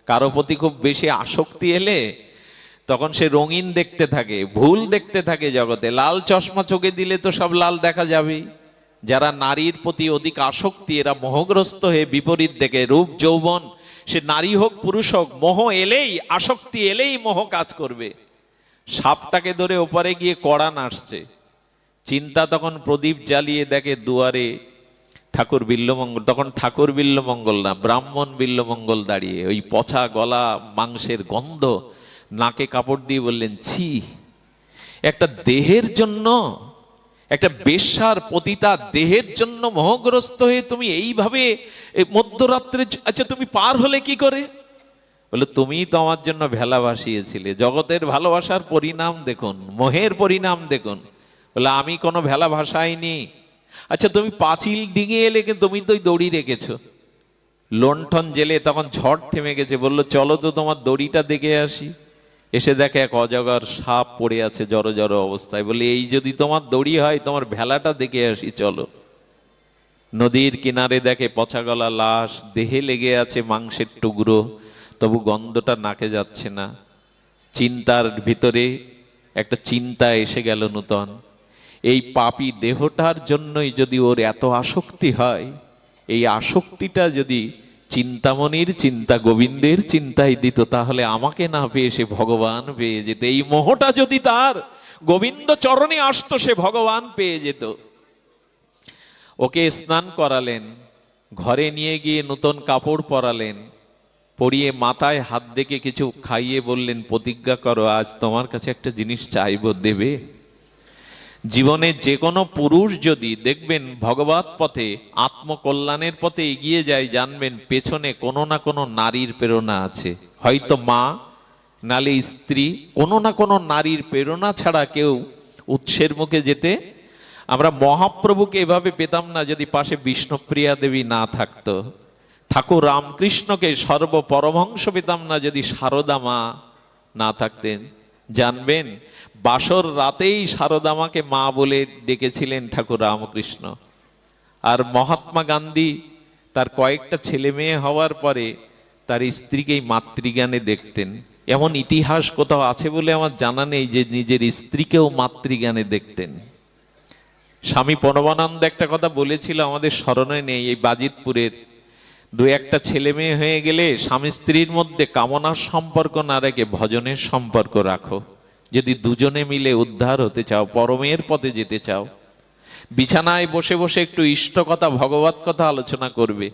কারো প্রতি খুব বেশি আসক্তি এলে তখন সে রঙিন দেখতে থাকে, ভুল দেখতে থাকে জগতে। লাল চশমা চোখে দিলে তো সব লাল দেখা যাবেই। যারা নারীর প্রতি অধিক আসক্তি, এরা মোহগ্রস্ত হয়ে বিপরীত দেখে। রূপ যৌবন, সে নারী হোক পুরুষ হোক, মোহ এলেই, আসক্তি এলেই মোহ কাজ করবে। সাপটাকে ধরে ওপারে গিয়ে কড়া নাড়ছে। চিন্তা তখন প্রদীপ জ্বালিয়ে দেখে দুয়ারে ঠাকুর বিল্লমঙ্গল, তখন ঠাকুর বিল্লমঙ্গল না, ব্রাহ্মণ বিল্লমঙ্গল দাঁড়িয়ে। ওই পচা গলা, মাংসের গন্ধ, নাকে কাপড় দিয়ে বললেন, ছি, একটা দেহের জন্য, একটা বেশ্যার পতিতা দেহের জন্য মোহগ্রস্ত হয়ে তুমি এইভাবে মধ্যরাত্রে, আচ্ছা তুমি পার হলে কি করে? বলে তুমি তো আমার জন্য ভেলা ভাসিয়েছিলে। জগতের ভালোবাসার পরিণাম দেখুন, মোহের পরিণাম দেখুন। বলে আমি কোনো ভেলা ভাসাইনি। আচ্ছা তুমি পাঁচিল ডিঙে এলে, কিন্তু তুমি তো দড়ি রেখেছ। লণ্ঠন জেলে তখন ঝড় থেমে গেছে, বললো চলো তো তোমার দড়িটা দেখে আসি। এসে দেখে এক অজগর সাপ পড়ে আছে জড়ো জড়ো অবস্থায়। বলে এই যদি তোমার দড়ি হয়, তোমার ভেলাটা দেখে আসি চলো। নদীর কিনারে দেখে পচা গলা লাশ, দেহে লেগে আছে মাংসের টুকরো, তবু গন্ধটা নাকে যাচ্ছে না। চিন্তার ভিতরে একটা চিন্তা এসে গেল নূতন। এই পাপী দেহটার জন্যই যদি ওর এত আসক্তি হয়, এই আসক্তিটা যদি চিন্তামণির চিন্তা, গোবিন্দের চিন্তায় দিত, তাহলে আমাকে না পেয়ে সে ভগবান পেয়ে যেত। এই মোহটা যদি তার গোবিন্দ চরণে আসতো, সে ভগবান পেয়ে যেত। ওকে স্নান করালেন, ঘরে নিয়ে গিয়ে নতুন কাপড় পরালেন, পরিয়ে মাথায় হাত দেখে কিছু খাইয়ে বললেন, প্রতিজ্ঞা করো আজ তোমার কাছে একটা জিনিস চাইবো, দেবে? জীবনে যে কোনো পুরুষ যদি দেখবেন ভগবত পথে, আত্মকল্যাণের পথে এগিয়ে যায়, জানবেন পেছনে কোনো না কোনো নারীর প্রেরণা আছে। হয়তো মা, নালে স্ত্রী, কোনো না কোনো নারীর প্রেরণা ছাড়া কেউ উৎসের মুখে যেতে। আমরা মহাপ্রভুকে এভাবে পেতাম না যদি পাশে বিষ্ণুপ্রিয়া দেবী না থাকতো। ঠাকুর রামকৃষ্ণকে সর্বপরমহংস পেতাম না যদি সারদা মা না থাকতেন। জানবেন বাসর রাতেই সারদা মাকে মা বলে ডেকেছিলেন ঠাকুর রামকৃষ্ণ। আর মহাত্মা গান্ধী তার কয়েকটা ছেলে মেয়ে হওয়ার পরে তার স্ত্রীকেই মাতৃজ্ঞানে দেখতেন। এমন ইতিহাস কোথাও আছে বলে আমার জানা নেই যে নিজের স্ত্রীকেও মাতৃজ্ঞানে দেখতেন। স্বামী পরমানন্দ একটা কথা বলেছিল, আমাদের স্মরণে নেই। এই বাজিতপুরের দু একটা ছেলে মেয়ে হয়ে গেলে স্বামী স্ত্রীর মধ্যে কামনার সম্পর্ক না রেখে ভজনের সম্পর্ক রাখো। যদি দুজনে মিলে উদ্ধার হতে চাও, পরমের পথে যেতে চাও, বিছানায় বসে বসে একটু ইষ্ট কথা, ভগবত কথা আলোচনা করবে।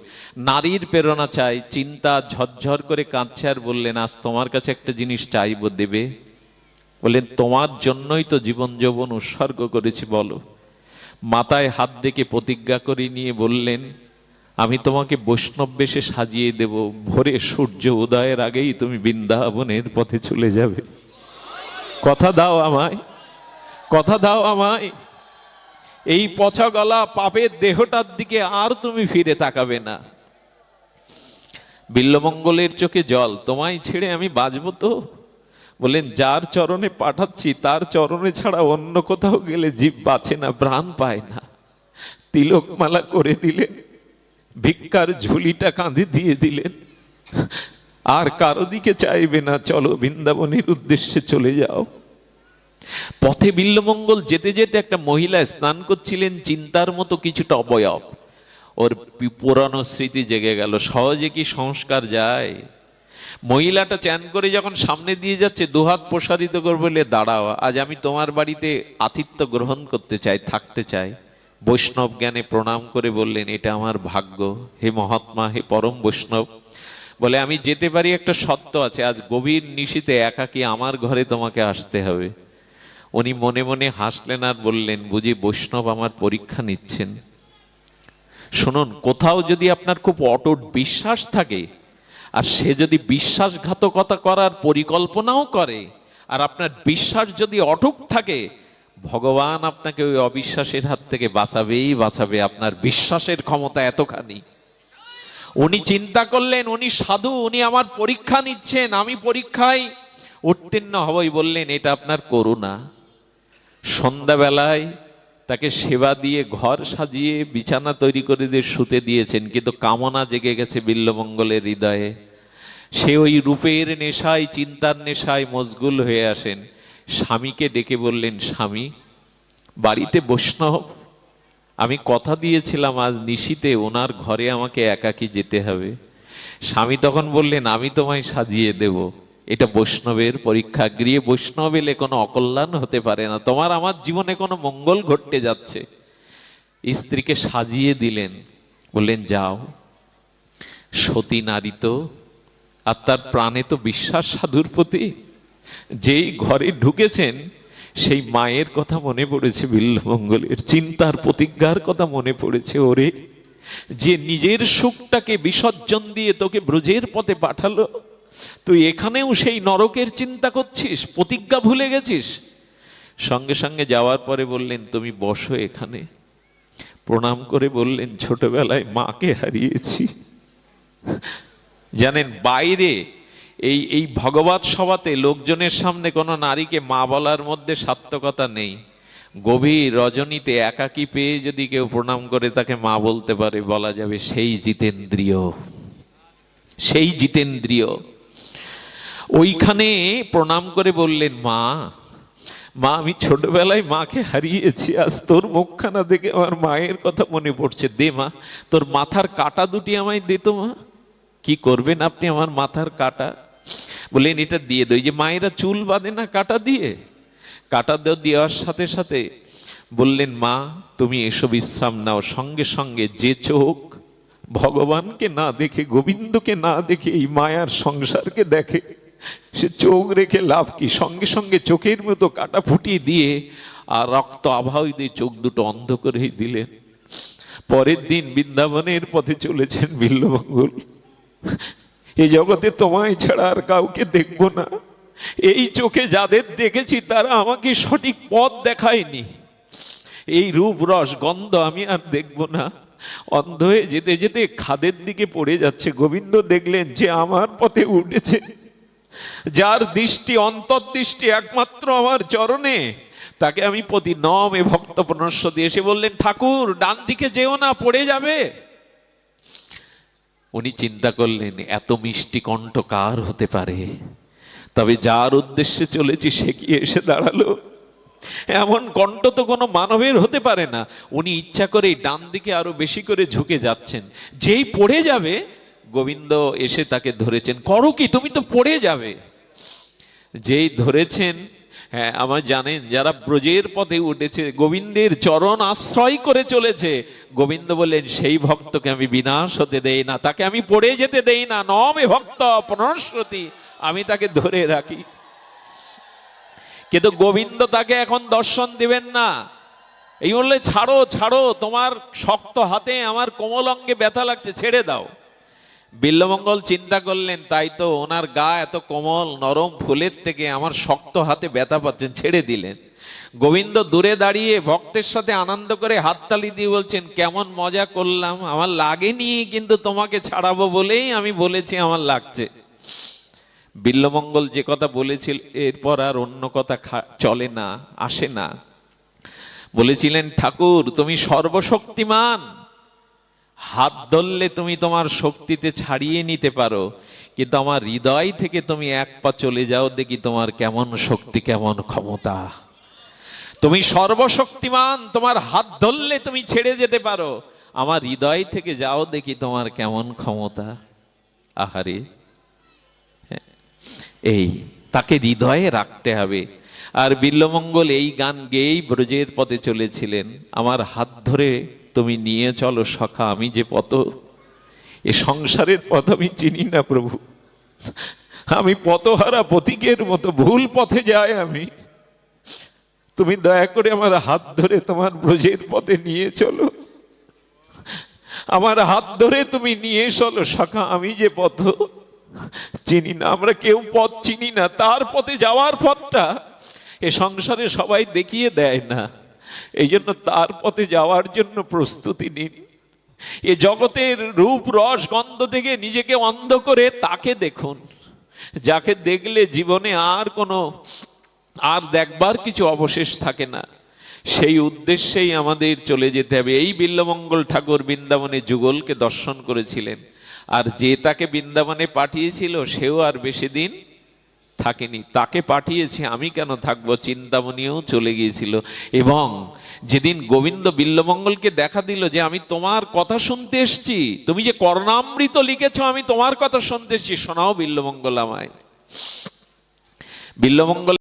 নারীর প্রেরণা চাই। চিন্তা ঝরঝর করে কাঁদছে আর বললেন, আজ তোমার কাছে একটা জিনিস চাইবো, দেবে? বললেন তোমার জন্যই তো জীবন যৌবন উৎসর্গ করেছি, বলো। মাথায় হাত রেখে প্রতিজ্ঞা করে নিয়ে বললেন, আমি তোমাকে বৈষ্ণব বেশে সাজিয়ে দেব, ভোরে সূর্য উদয়ের আগেই তুমি বৃন্দাবনের পথে চলে যাবে। কথা দাও আমায়, কথা দাও আমায়। এই পচা গলা পাপের দেহটার দিকে আর তুমি ফিরে তাকাবে না। বিল্লমঙ্গলের চোখে জল, তোমায় ছেড়ে আমি বাঁচবো তো? বলেন যার চরণে পাঠাচ্ছি তার চরণে ছাড়া অন্য কোথাও গেলে জীব বাঁচে না, প্রাণ পায় না। তিলকমালা করে দিলে ভিক্ষার ঝুলিটা কাঁধে দিয়ে দিলেন, আর কারো দিকে চাইবে না, চলো বৃন্দাবনের উদ্দেশ্যে চলে যাও। পথে বিল্বমঙ্গল যেতে যেতে একটা মহিলা স্নান করছিলেন, চিন্তার মতো কিছুটা অবয়ব, ওর পুরানো স্মৃতি জেগে গেল। সহজে কি সংস্কার যায়? মহিলাটা চ্যান করে যখন সামনে দিয়ে যাচ্ছে, দুহাত প্রসারিত করে বলে, দাঁড়াও, আজ আমি তোমার বাড়িতে আতিথ্য গ্রহণ করতে চাই, থাকতে চাই। বৈষ্ণব জ্ঞানে প্রণাম করে বললেন, এটা আমার ভাগ্য হে মহাত্মা, হে পরম বৈষ্ণব। বলে, আমি যেতে পারি, একটা শর্ত আছে, আজ গভীর নিশীথে একাকী আমার ঘরে তোমাকে আসতে হবে। উনি মনে মনে হাসলেন আর বললেন, বুঝি বৈষ্ণব আমার পরীক্ষা নিচ্ছেন? শুনুন, কোথাও যদি আপনার খুব অটুট বিশ্বাস থাকে, আর সে যদি বিশ্বাসঘাতকতা করার পরিকল্পনাও করে, আর আপনার বিশ্বাস যদি অটুট থাকে, ভগবান আপনাকে ওই অবিশ্বাসের হাত থেকে বাঁচাবেই বাঁচাবে। আপনার বিশ্বাসের ক্ষমতা এতখানি। উনি চিন্তা করলেন, উনি সাধু, উনি আমার পরীক্ষা নিচ্ছেন, আমি পরীক্ষায় উত্তীর্ণ হবই। বললেন, এটা আপনার করুণা। সন্ধ্যাবেলায় তাকে সেবা দিয়ে ঘর সাজিয়ে বিছানা তৈরি করে দিয়ে শুতে দিয়েছেন, কিন্তু কামনা জেগে গেছে বিল্বমঙ্গলের হৃদয়ে। সে ওই রূপের নেশায়, চিন্তার নেশায় মশগুল হয়ে আসেন। স্বামীকে ডেকে বললেন, স্বামী, বাড়িতে বৈষ্ণব, আমি কথা দিয়েছিলাম আজ নিশীথে ওনার ঘরে আমাকে একাকী যেতে হবে। স্বামী তখন বললেন, আমি তোমায় সাজিয়ে দেব, এটা বৈষ্ণবের পরীক্ষা। গৃহে বৈষ্ণব এলে কোনো অকল্যাণ হতে পারে না, তোমার আমার জীবনে কোনো মঙ্গল ঘটতে যাচ্ছে। স্ত্রীকে সাজিয়ে দিলেন, বললেন, যাও। সতী নারী তো, আর তার প্রাণে তো বিশ্বাস সাধুর প্রতি। যেই ঘরে ঢুকেছেন, সেই মায়ের কথা মনে পড়েছে বিল্বমঙ্গলের, চিন্তার প্রতিজ্ঞার কথা মনে পড়েছে। ওরে, যে নিজের সুখটাকে বিসর্জন দিয়ে তোকে ব্রজের পথে পাঠালো, তুই এখানেও সেই নরকের চিন্তা করছিস, প্রতিজ্ঞা ভুলে গেছিস। সঙ্গে সঙ্গে যাওয়ার পরে বললেন, তুমি বসো এখানে। প্রণাম করে বললেন, ছোটবেলায় মাকে হারিয়েছি। জানেন, বাইরে এই ভগবত সভাতে লোকজনের সামনে কোনো নারীকে মা বলার মধ্যে সার্থকতা নেই। গভীর রজনীতে একাকী পেয়ে যদি কেউ প্রণাম করে তাকে মা বলতে পারে, বলা যাবে সেই জিতেন্দ্রিয়, সেই জিতেন্দ্রিয়। ওইখানে প্রণাম করে বললেন, মা, মা, আমি ছোটবেলায় মাকে হারিয়েছি, আজ তোর মুখখানা দেখে আমার মায়ের কথা মনে পড়ছে। দে মা, তোর মাথার কাটা দুটি আমায় দে তো মা। কি করবেন আপনি আমার মাথার কাটা? বললেন, এটা দিয়ে দই। যে মায়েরা চুল বাঁধে না কাটা দিয়ে, কাটা দেওয়ার সাথে সাথে বললেন, মা, তুমি এসো, বিশ্রাম নাও। সঙ্গে সঙ্গে যে চোখ ভগবানকে না দেখে, গোবিন্দকে না দেখে এই মায়ার সংসারকে দেখে, সে চোখ রেখে লাভ কি? সঙ্গে সঙ্গে চোখের মতো কাটা ফুটিয়ে দিয়ে আর রক্ত আভাও দিয়ে চোখ দুটো অন্ধ করে দিলেন। পরের দিন বৃন্দাবনের পথে চলেছেন বিল্বমঙ্গল। এই জগতে তোমায় ছাড়া আর কাউকে দেখবো না। এই চোখে যাদের দেখেছি তারা আমাকে সঠিক পথ দেখায়নি। এই রূপ রস গন্ধ আমি আর দেখবো না। অন্ধ হয়ে যেতে যেতে খাদের দিকে পড়ে যাচ্ছে। গোবিন্দ দেখলেন যে আমার পথে উঠেছে, যার দৃষ্টি, অন্তর্দৃষ্টি একমাত্র আমার চরণে, তাকে আমি প্রতি নমে ভক্ত প্রণস্য দিয়ে এসে বললেন, ঠাকুর, ডান দিকে যেও না, পড়ে যাবে। উনি চিন্তা করলেন, এত মিষ্টি কণ্ঠ কার হতে পারে? তবে যার উদ্দেশ্যে চলেছি সে কি এসে দাঁড়ালো? এমন কণ্ঠ তো কোনো মানবের হতে পারে না। উনি ইচ্ছা করে ডান দিকে আরো বেশি করে ঝুঁকে যাচ্ছেন। যেই পড়ে যাবে, গোবিন্দ এসে তাকে ধরেছেন। করো কি, তুমি তো পড়ে যাবে। যেই ধরেছেন, হ্যাঁ, আমার জানেন, যারা ব্রজের পথে উঠেছে, গোবিন্দের চরণ আশ্রয় করে চলেছে, গোবিন্দ বললেন, সেই ভক্তকে আমি বিনাশ হতে দেই না, তাকে আমি পড়ে যেতে দেই না। নমে ভক্ত প্রণশ্যতি, আমি তাকে ধরে রাখি। কিন্তু গোবিন্দ তাকে এখন দর্শন দিবেন না। এই বললে, ছাড়ো ছাড়ো, তোমার শক্ত হাতে আমার কোমল অঙ্গে ব্যথা লাগছে, ছেড়ে দাও। বিল্বমঙ্গল চিন্তা করলেন, তাই তো, ওনার গা এত কোমল নরম, ফুলের থেকে আমার শক্ত হাতে ব্যথা পাচ্ছেন, ছেড়ে দিলেন। গোবিন্দ দূরে দাঁড়িয়ে ভক্তের সাথে আনন্দ করে হাততালি দিয়ে বলছেন, কেমন মজা করলাম, আমার লাগেনি, কিন্তু তোমাকে ছাড়াবো বলেই আমি বলেছি আমার লাগছে। বিল্বমঙ্গল যে কথা বলেছিল, এরপর আর অন্য কথা চলে না, আসে না। বলেছিলেন, ঠাকুর, তুমি সর্বশক্তিমান, হাত ধরলে তুমি তোমার শক্তিতে ছাড়িয়ে নিতে পারো, কিন্তু আমার হৃদয় থেকে তুমি এক পা চলে যাও, দেখি তোমার কেমন শক্তি, কেমন ক্ষমতা। তুমি সর্বশক্তিমান, তোমার হাত ধরলে তুমি ছেড়ে যেতে পারো, আমার হৃদয় থেকে যাও, দেখি তোমার কেমন ক্ষমতা। আহারে, এই তাকে হৃদয়ে রাখতে হবে। আর বিল্বমঙ্গল এই গান গেয়েই ব্রজের পথে চলেছিলেন। আমার হাত ধরে তুমি নিয়ে চলো সখা, আমি যে পথ, এ সংসারের পথ আমি চিনি না প্রভু, আমি পথহারা পথিকের মতো ভুল পথে যাই আমি, তুমি দয়া করে আমার হাত ধরে তোমার ব্রজের পথে নিয়ে চলো, আমার হাত ধরে তুমি নিয়ে চলো সখা, আমি যে পথ চিনি না। আমরা কেউ পথ চিনি না, তার পথে যাওয়ার পথটা এ সংসারে সবাই দেখিয়ে দেয় না। এই জন্য তার পথে যাওয়ার জন্য প্রস্তুতি নিন। এ জগতের রূপ রস গন্ধ থেকে নিজেকে অন্ধ করে তাকে দেখুন, যাকে দেখলে জীবনে আর দেখবার কিছু অবশেষ থাকে না। সেই উদ্দেশ্যেই আমাদের চলে যেতে হবে। এই বিল্বমঙ্গল ঠাকুর বৃন্দাবনে যুগলকে দর্শন করেছিলেন, আর যে তাকে বৃন্দাবনে পাঠিয়েছিল সেও আর বেশি দিন থাকেনি। তাকে পাঠিয়েছে, আমি কেন থাকবো, চিন্তামণিও চলে গিয়েছিল। এবং যেদিন গোবিন্দ বিল্বমঙ্গলকে দেখা দিল যে আমি তোমার কথা শুনতে এসছি, তুমি যে কর্ণামৃত লিখেছো আমি তোমার কথা শুনতে এসছি, শোনাও বিল্বমঙ্গল আমায়। বিল্বমঙ্গল